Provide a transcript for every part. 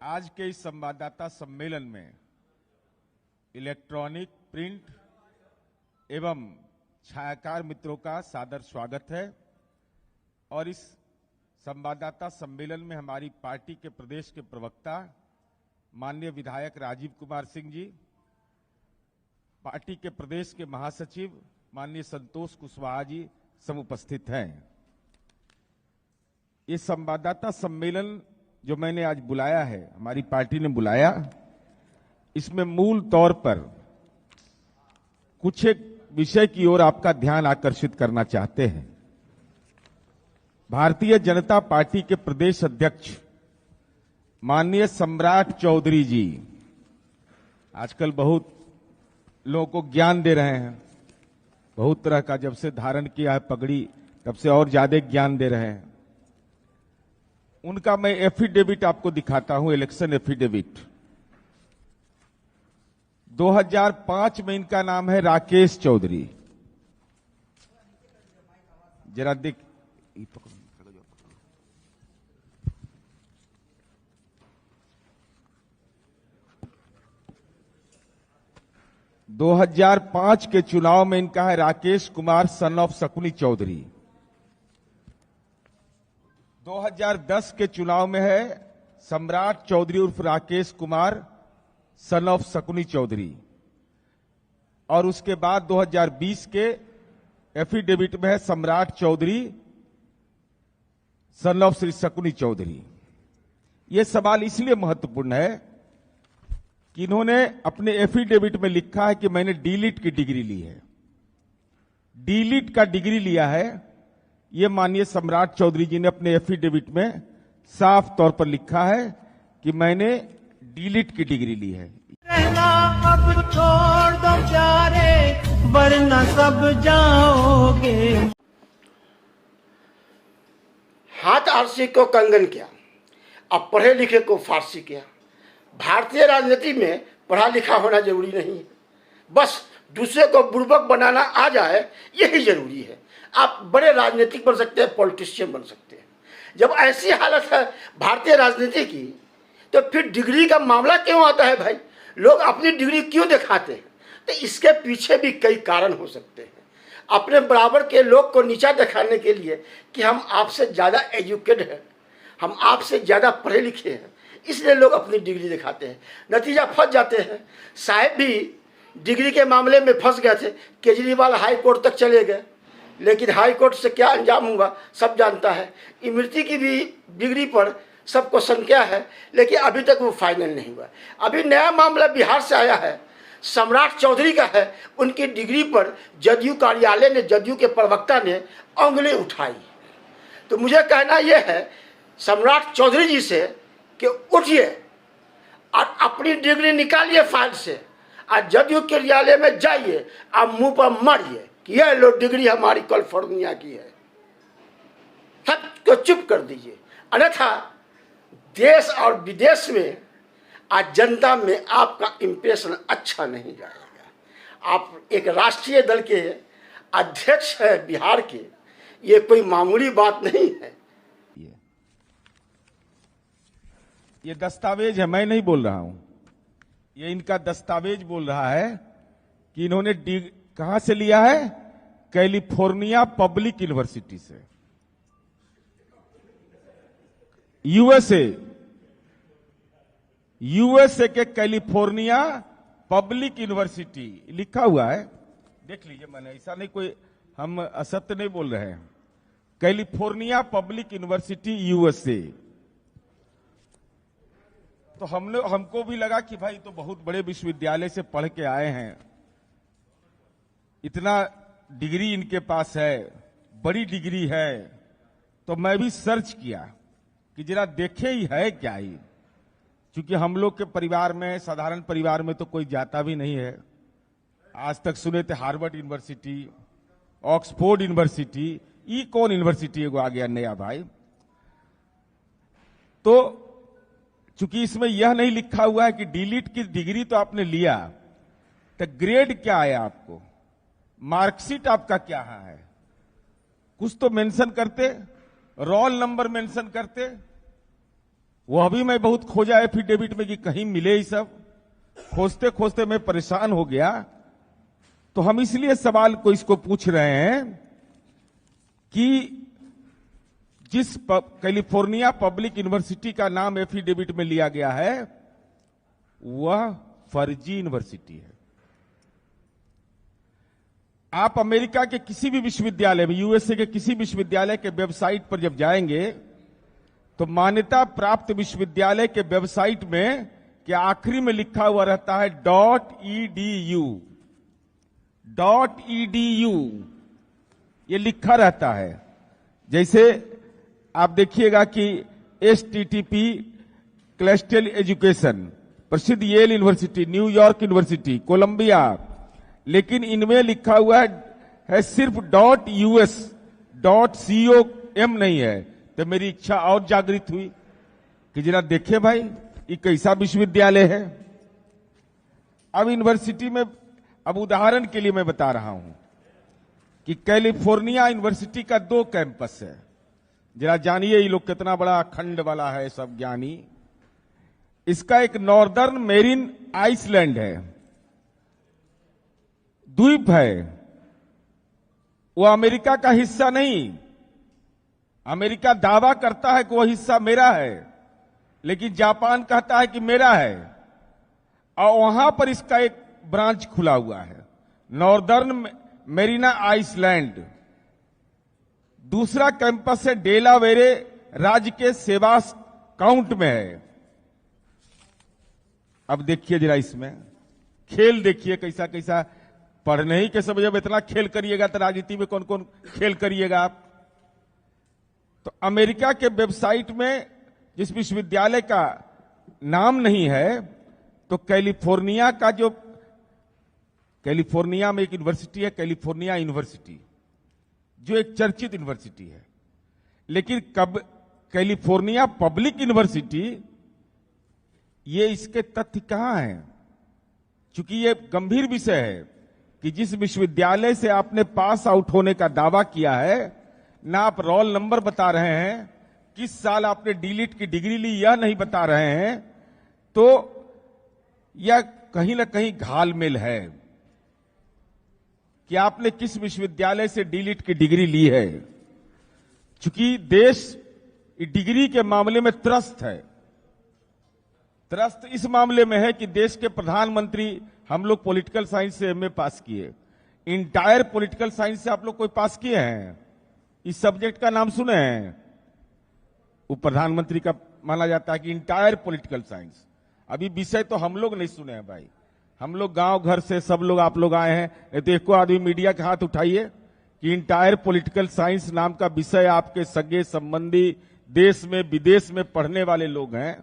आज के इस संवाददाता सम्मेलन में इलेक्ट्रॉनिक, प्रिंट एवं छायाकार मित्रों का सादर स्वागत है। और इस संवाददाता सम्मेलन में हमारी पार्टी के प्रदेश के प्रवक्ता माननीय विधायक राजीव कुमार सिंह जी, पार्टी के प्रदेश के महासचिव माननीय संतोष कुशवाहा जी समुपस्थित हैं। ये संवाददाता सम्मेलन जो मैंने आज बुलाया है, हमारी पार्टी ने बुलाया, इसमें मूल तौर पर कुछ एक विषय की ओर आपका ध्यान आकर्षित करना चाहते हैं। भारतीय जनता पार्टी के प्रदेश अध्यक्ष माननीय सम्राट चौधरी जी आजकल बहुत लोगों को ज्ञान दे रहे हैं, बहुत तरह का, जब से धारण किया है पगड़ी तब से और ज्यादा ज्ञान दे रहे हैं। उनका मैं एफिडेविट आपको दिखाता हूं, इलेक्शन एफिडेविट। 2005 में इनका नाम है राकेश चौधरी। जरा देख, 2005 के चुनाव में इनका है राकेश कुमार सन ऑफ शकुनी चौधरी। 2010 के चुनाव में है सम्राट चौधरी उर्फ राकेश कुमार सन ऑफ शकुनी चौधरी। और उसके बाद 2020 के एफिडेविट में है सम्राट चौधरी सन ऑफ श्री शकुनी चौधरी। यह सवाल इसलिए महत्वपूर्ण है कि इन्होंने अपने एफिडेविट में लिखा है कि मैंने डीलिट की डिग्री ली है। डीलिट का डिग्री लिया है, यह माननीय सम्राट चौधरी जी ने अपने एफिडेविट में साफ तौर पर लिखा है कि मैंने डीलिट की डिग्री ली है। रहना अब छोड़ दो प्यारे, वरना सब जाओगे। हाथ आरसी को कंगन किया, अब पढ़े लिखे को फारसी किया। भारतीय राजनीति में पढ़ा लिखा होना जरूरी नहीं है, बस दूसरे को बुड़बक बनाना आ जाए यही जरूरी है। आप बड़े राजनीतिक बन सकते हैं, पॉलिटिशियन बन सकते हैं। जब ऐसी हालत है भारतीय राजनीति की, तो फिर डिग्री का मामला क्यों आता है भाई? लोग अपनी डिग्री क्यों दिखाते हैं? तो इसके पीछे भी कई कारण हो सकते हैं। अपने बराबर के लोग को नीचा दिखाने के लिए कि हम आपसे ज़्यादा एजुकेटेड हैं, हम आपसे ज़्यादा पढ़े लिखे हैं, इसलिए लोग अपनी डिग्री दिखाते हैं। नतीजा फंस जाते हैं। साहब भी डिग्री के मामले में फंस गए थे, केजरीवाल हाई कोर्ट तक चले गए, लेकिन हाई कोर्ट से क्या अंजाम हुआ सब जानता है। इमरती की भी डिग्री पर सबको संख्या है, लेकिन अभी तक वो फाइनल नहीं हुआ। अभी नया मामला बिहार से आया है, सम्राट चौधरी का है। उनकी डिग्री पर जदयू कार्यालय ने, जदयू के प्रवक्ता ने उंगली उठाई। तो मुझे कहना यह है सम्राट चौधरी जी से कि उठिए और अपनी डिग्री निकालिए फाइल से और जदयू कार्यालय में जाइए और मुंह पर मारिए कि यह लो डिग्री हमारी कैलिफोर्निया की है। सबको चुप कर दीजिए, अन्यथा देश और विदेश में आज जनता में आपका इंप्रेशन अच्छा नहीं जाएगा। आप एक राष्ट्रीय दल के अध्यक्ष हैं बिहार के, ये कोई मामूली बात नहीं है। ये दस्तावेज है, मैं नहीं बोल रहा हूं, ये इनका दस्तावेज बोल रहा है कि इन्होंने कहां से लिया है? कैलिफोर्निया पब्लिक यूनिवर्सिटी से, यूएसए के कैलिफोर्निया पब्लिक यूनिवर्सिटी लिखा हुआ है, देख लीजिए। मैंने ऐसा नहीं, कोई हम असत्य नहीं बोल रहे हैं। California public university USA. तो हमको भी लगा कि भाई तो बहुत बड़े विश्वविद्यालय से पढ़ के आए हैं, इतना डिग्री इनके पास है, बड़ी डिग्री है। तो मैं भी सर्च किया कि जरा देखे ही है क्या ही, क्योंकि हम लोग के परिवार में, साधारण परिवार में तो कोई जाता भी नहीं है। आज तक सुने थे हार्वर्ड यूनिवर्सिटी, ऑक्सफोर्ड यूनिवर्सिटी, ये कौन यूनिवर्सिटी एगो आ गया नया भाई। तो चूंकि इसमें यह नहीं लिखा हुआ है कि डीलिट की डिग्री तो आपने लिया, तो ग्रेड क्या है आपको, मार्कशीट आपका क्या है, कुछ तो मेंशन करते, रोल नंबर मेंशन करते। वो अभी मैं बहुत खोजा एफिडेविट में कि कहीं मिले ही सब, खोजते खोजते मैं परेशान हो गया। तो हम इसलिए सवाल को इसको पूछ रहे हैं कि जिस कैलिफोर्निया पब्लिक यूनिवर्सिटी का नाम एफिडेविट में लिया गया है वह फर्जी यूनिवर्सिटी है। आप अमेरिका के किसी भी विश्वविद्यालय में, यूएसए के किसी विश्वविद्यालय के वेबसाइट पर जब जाएंगे तो मान्यता प्राप्त विश्वविद्यालय के वेबसाइट में के आखिरी में लिखा हुआ रहता है .edu। ये लिखा रहता है। जैसे आप देखिएगा कि HTTP क्लस्टल एजुकेशन, प्रसिद्ध Yale university, New York university, Columbia, लेकिन इनमें लिखा हुआ है सिर्फ .us .com नहीं है। तो मेरी इच्छा और जागृत हुई कि जरा देखे भाई ये कैसा विश्वविद्यालय है। अब यूनिवर्सिटी में, अब उदाहरण के लिए मैं बता रहा हूं कि कैलिफोर्निया यूनिवर्सिटी का 2 कैंपस है। जरा जानिए ये लोग कितना बड़ा खंड वाला है सब ज्ञानी। इसका एक नॉर्दर्न मेरिन आइसलैंड है, द्वीप है, वो अमेरिका का हिस्सा नहीं। अमेरिका दावा करता है कि वह हिस्सा मेरा है, लेकिन जापान कहता है कि मेरा है, और वहां पर इसका एक ब्रांच खुला हुआ है, नॉर्दर्न मेरिना आइसलैंड। दूसरा कैंपस है डेलावेरे राज्य के सेवास काउंट में है। अब देखिए जरा इसमें खेल देखिए कैसा कैसा, पढ़ने ही के समय जब इतना खेल करिएगा तो राजनीति में कौन कौन खेल करिएगा आप। तो अमेरिका के वेबसाइट में जिस विश्वविद्यालय का नाम नहीं है, तो कैलिफोर्निया का जो, कैलिफोर्निया में एक यूनिवर्सिटी है कैलिफोर्निया यूनिवर्सिटी, जो एक चर्चित यूनिवर्सिटी है, लेकिन कब कैलिफोर्निया पब्लिक यूनिवर्सिटी, ये इसके तथ्य कहां हैं? चूंकि ये गंभीर विषय है कि जिस विश्वविद्यालय से आपने पास आउट होने का दावा किया है, ना आप रोल नंबर बता रहे हैं, किस साल आपने डीलिट की डिग्री ली यह नहीं बता रहे हैं, तो यह कहीं ना कहीं घालमेल है कि आपने किस विश्वविद्यालय से डीलिट की डिग्री ली है। चूंकि देश डिग्री के मामले में त्रस्त है। त्रस्त इस मामले में है कि देश के प्रधानमंत्री, हम लोग पॉलिटिकल साइंस से एमए पास किए, इंटायर पॉलिटिकल साइंस से आप लोग कोई पास किए हैं? इस सब्जेक्ट का नाम सुने हैं? वो प्रधानमंत्री का माना जाता है कि इंटायर पॉलिटिकल साइंस। अभी विषय तो हम लोग नहीं सुने हैं भाई, हम लोग गांव घर से सब लोग, आप लोग आए हैं, नहीं तो एको आदमी मीडिया के हाथ उठाइए कि इंटायर पॉलिटिकल साइंस नाम का विषय आपके सगे संबंधी देश में विदेश में पढ़ने वाले लोग हैं।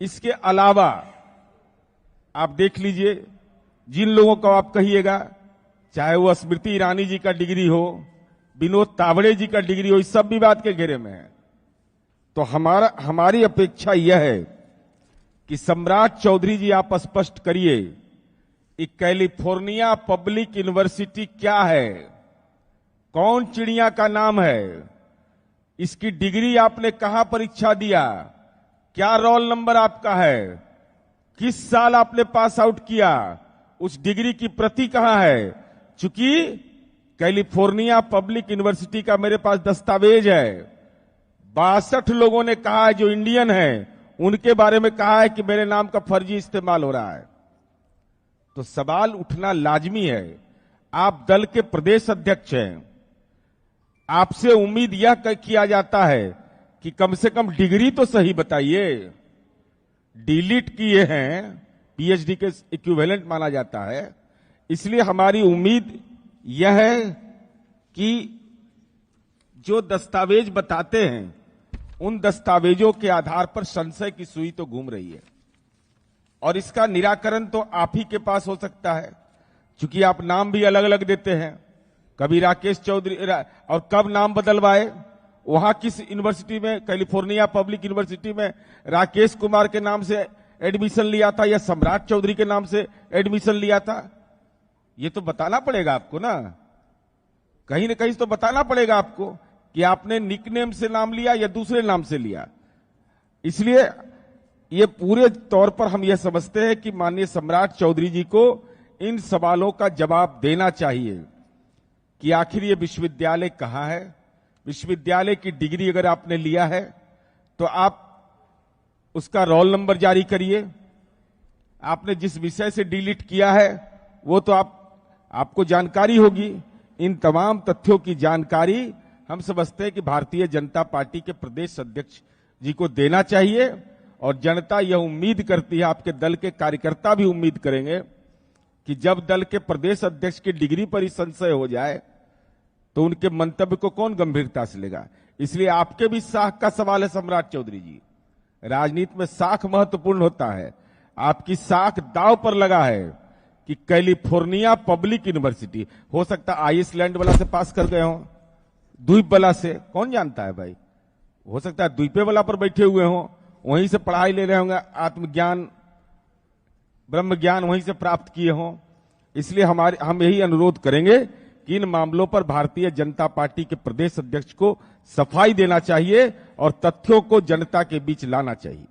इसके अलावा आप देख लीजिए, जिन लोगों को आप कहिएगा, चाहे वो स्मृति ईरानी जी का डिग्री हो, विनोद तावड़े जी का डिग्री हो, इस सब विवाद के घेरे में है। तो हमारी अपेक्षा यह है कि सम्राट चौधरी जी आप स्पष्ट करिए कि कैलिफोर्निया पब्लिक यूनिवर्सिटी क्या है, कौन चिड़िया का नाम है, इसकी डिग्री आपने कहां परीक्षा दिया, क्या रोल नंबर आपका है, किस साल आपने पास आउट किया, उस डिग्री की प्रति कहां है। चूंकि कैलिफोर्निया पब्लिक यूनिवर्सिटी का मेरे पास दस्तावेज है, 62 लोगों ने कहा है जो इंडियन हैं, उनके बारे में कहा है कि मेरे नाम का फर्जी इस्तेमाल हो रहा है। तो सवाल उठना लाजमी है। आप दल के प्रदेश अध्यक्ष हैं, आपसे उम्मीद यह किया जाता है कि कम से कम डिग्री तो सही बताइए। डीलिट किए हैं, पीएचडी के इक्विवेलेंट माना जाता है। इसलिए हमारी उम्मीद यह है कि जो दस्तावेज बताते हैं, उन दस्तावेजों के आधार पर संशय की सुई तो घूम रही है, और इसका निराकरण तो आप ही के पास हो सकता है। चूंकि आप नाम भी अलग अलग देते हैं, कभी राकेश चौधरी, और कब नाम बदलवाए, वहां किस यूनिवर्सिटी में, कैलिफोर्निया पब्लिक यूनिवर्सिटी में राकेश कुमार के नाम से एडमिशन लिया था या सम्राट चौधरी के नाम से एडमिशन लिया था, ये तो बताना पड़ेगा आपको ना, कहीं ना कहीं तो बताना पड़ेगा आपको कि आपने निकनेम से नाम लिया या दूसरे नाम से लिया। इसलिए ये पूरे तौर पर हम यह समझते हैं कि माननीय सम्राट चौधरी जी को इन सवालों का जवाब देना चाहिए कि आखिर ये विश्वविद्यालय कहाँ है। विश्वविद्यालय की डिग्री अगर आपने लिया है तो आप उसका रोल नंबर जारी करिए। आपने जिस विषय से डीलिट किया है वो तो आपको जानकारी होगी। इन तमाम तथ्यों की जानकारी हम समझते हैं कि भारतीय जनता पार्टी के प्रदेश अध्यक्ष जी को देना चाहिए और जनता यह उम्मीद करती है, आपके दल के कार्यकर्ता भी उम्मीद करेंगे कि जब दल के प्रदेश अध्यक्ष की डिग्री पर ही संशय हो जाए तो उनके मंतव्य को कौन गंभीरता से लेगा। इसलिए आपके भी साख का सवाल है सम्राट चौधरी जी। राजनीति में साख महत्वपूर्ण होता है। आपकी साख दांव पर लगा है कि कैलिफोर्निया पब्लिक यूनिवर्सिटी, हो सकता है आइसलैंड वाला से पास कर गए हो, द्वीप वाला से, कौन जानता है भाई। हो सकता है द्वीपे वाला पर बैठे हुए हो, वहीं से पढ़ाई ले रहे होंगे, आत्मज्ञान ब्रह्म ज्ञान वहीं से प्राप्त किए हों। इसलिए हम यही अनुरोध करेंगे कि इन मामलों पर भारतीय जनता पार्टी के प्रदेश अध्यक्ष को सफाई देना चाहिए और तथ्यों को जनता के बीच लाना चाहिए।